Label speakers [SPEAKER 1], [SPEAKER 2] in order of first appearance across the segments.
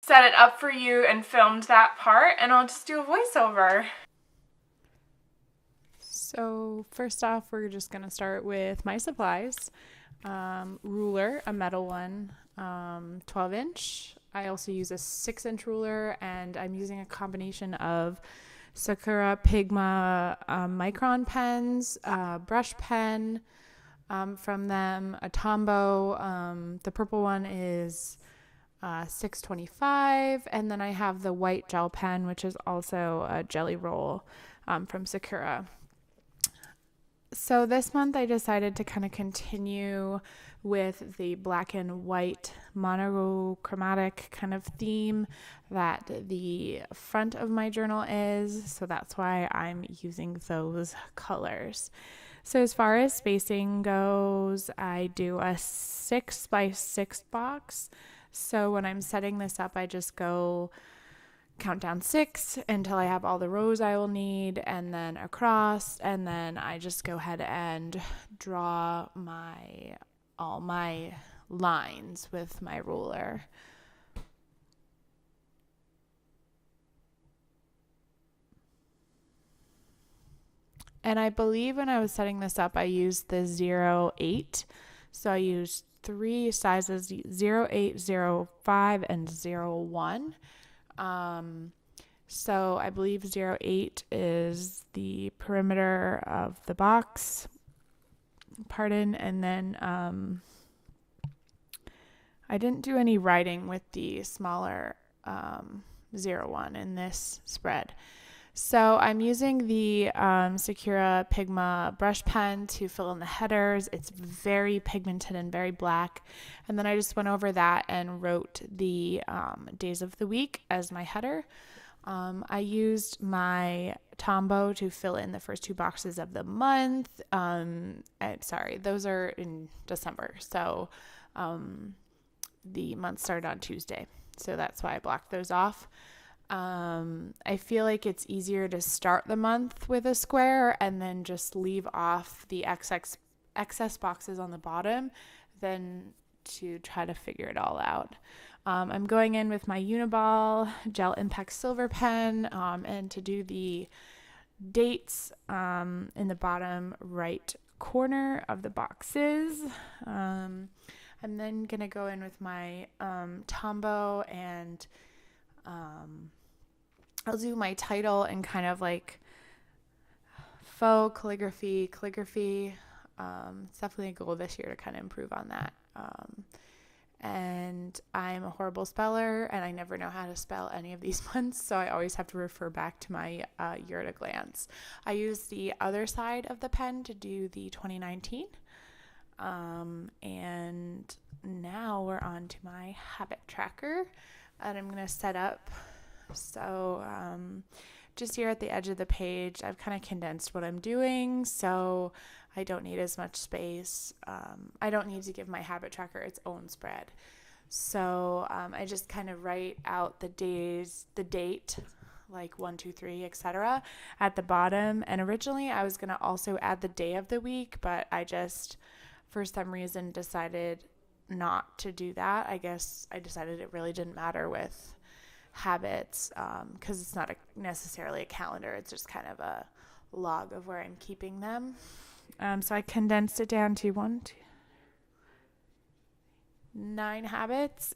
[SPEAKER 1] set it up for you and filmed that part, and I'll just do a voiceover.
[SPEAKER 2] So first off, we're just going to start with my supplies. Ruler, a metal one, 12 inch. I also use a 6-inch ruler, and I'm using a combination of Sakura, Pigma, Micron pens, brush pen from them, a Tombow. The purple one is 625, and then I have the white gel pen, which is also a jelly roll from Sakura. So this month I decided to kind of continue with the black and white monochromatic kind of theme that the front of my journal is. So that's why I'm using those colors. So as far as spacing goes, I do a 6x6 box. So when I'm setting this up, I just go count down 6 until I have all the rows I will need, and then across, and then I just go ahead and draw all my lines with my ruler. And I believe when I was setting this up, I used the 08. So I used 3 sizes, 08, 05, and 01. So I believe 08 is the perimeter of the box, and then I didn't do any writing with the smaller 01 in this spread. So I'm using the Sakura Pigma brush pen to fill in the headers. It's very pigmented and very black. And then I just went over that and wrote the days of the week as my header. I used my Tombow to fill in the first 2 boxes of the month. Those are in December. So the month started on Tuesday. So that's why I blocked those off. I feel like it's easier to start the month with a square and then just leave off the excess boxes on the bottom than to try to figure it all out. I'm going in with my Uniball Gel Impact Silver pen, and to do the dates in the bottom right corner of the boxes. I'm then going to go in with my Tombow, and I'll do my title and kind of like faux calligraphy. It's definitely a goal this year to kind of improve on that. And I'm a horrible speller, and I never know how to spell any of these months, so I always have to refer back to my year at a glance. I use the other side of the pen to do the 2019. And now we're on to my habit tracker, and I'm going to set up. So just here at the edge of the page, I've kind of condensed what I'm doing, so I don't need as much space. I don't need to give my habit tracker its own spread. So I just kind of write out the days, the date, like 1, 2, 3, etc. at the bottom. And originally I was going to also add the day of the week, but I just, for some reason, decided not to do that. I guess I decided it really didn't matter with habits because it's not necessarily a calendar. It's just kind of a log of where I'm keeping them. So I condensed it down to 9 habits.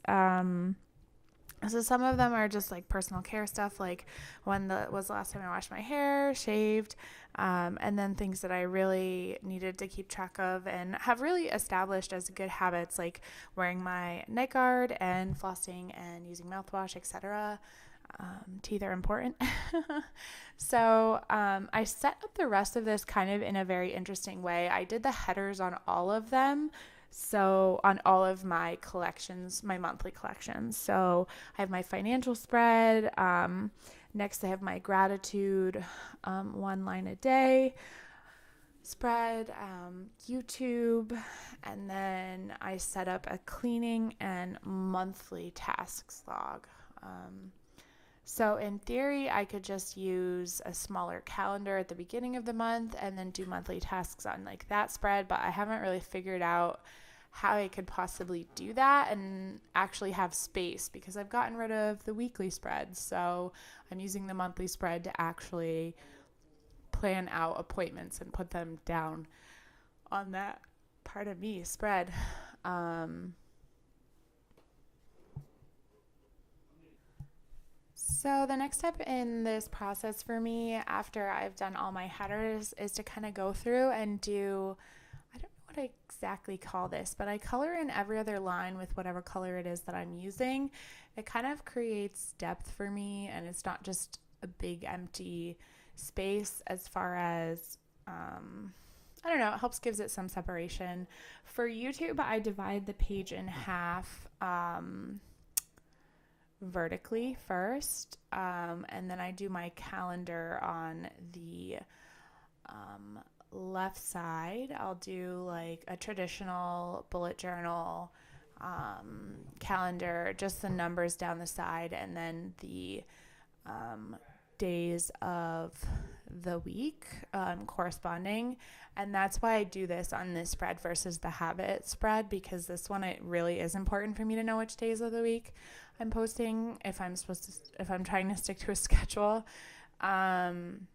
[SPEAKER 2] So some of them are just like personal care stuff, like when was the last time I washed my hair, shaved, and then things that I really needed to keep track of and have really established as good habits, like wearing my night guard and flossing and using mouthwash, etc. Teeth are important. So I set up the rest of this kind of in a very interesting way. I did the headers on all of them. So on all of my collections, my monthly collections. So I have my financial spread. Next I have my gratitude, 1 line a day spread, YouTube, and then I set up a cleaning and monthly tasks log. So in theory, I could just use a smaller calendar at the beginning of the month and then do monthly tasks on like that spread, but I haven't really figured out how I could possibly do that and actually have space, because I've gotten rid of the weekly spread. So I'm using the monthly spread to actually plan out appointments and put them down on that spread. So the next step in this process for me, after I've done all my headers, is to kind of go through and do, I don't know what I exactly call this, but I color in every other line with whatever color it is that I'm using. It kind of creates depth for me, and it's not just a big empty space as far as, I don't know, it helps, gives it some separation. For YouTube, I divide the page in half, vertically first, and then I do my calendar on the left side. I'll do like a traditional bullet journal calendar, just the numbers down the side, and then the days of the week corresponding. And that's why I do this on this spread versus the habit spread, because this one, it really is important for me to know which days of the week I'm posting if I'm trying to stick to a schedule. And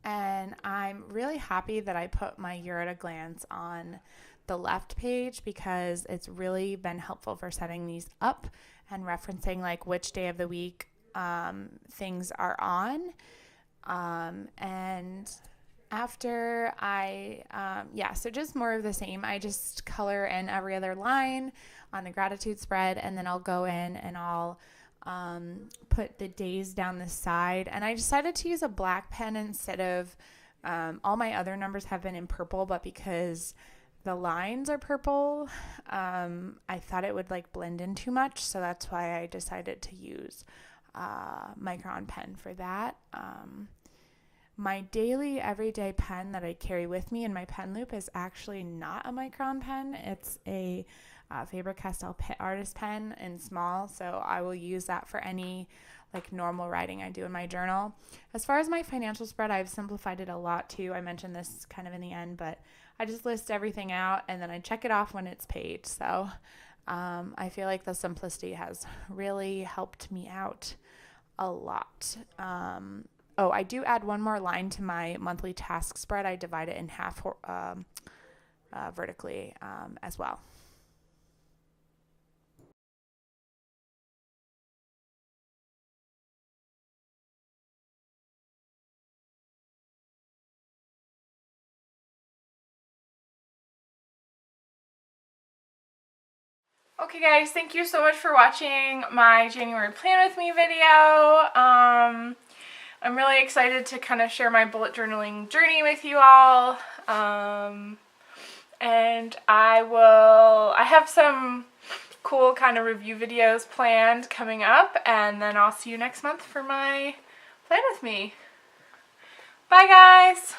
[SPEAKER 2] I'm really happy that I put my You're at a Glance on the left page, because it's really been helpful for setting these up and referencing like which day of the week things are on. And after I, so just more of the same. I just color in every other line on the gratitude spread, and then I'll go in and I'll put the days down the side. And I decided to use a black pen instead of, all my other numbers have been in purple, but because the lines are purple, I thought it would like blend in too much. So that's why I decided to use Micron pen for that. My daily, everyday pen that I carry with me in my pen loop is actually not a Micron pen. It's a Faber-Castell artist pen in small, so I will use that for any like normal writing I do in my journal. As far as my financial spread, I've simplified it a lot too. I mentioned this kind of in the end, but I just list everything out and then I check it off when it's paid. So I feel like the simplicity has really helped me out a lot. I do add one more line to my monthly task spread. I divide it in half vertically as well.
[SPEAKER 1] Okay guys, thank you so much for watching my January Plan With Me video. I'm really excited to kind of share my bullet journaling journey with you all. And I have some cool kind of review videos planned coming up, and then I'll see you next month for my Plan With Me. Bye guys!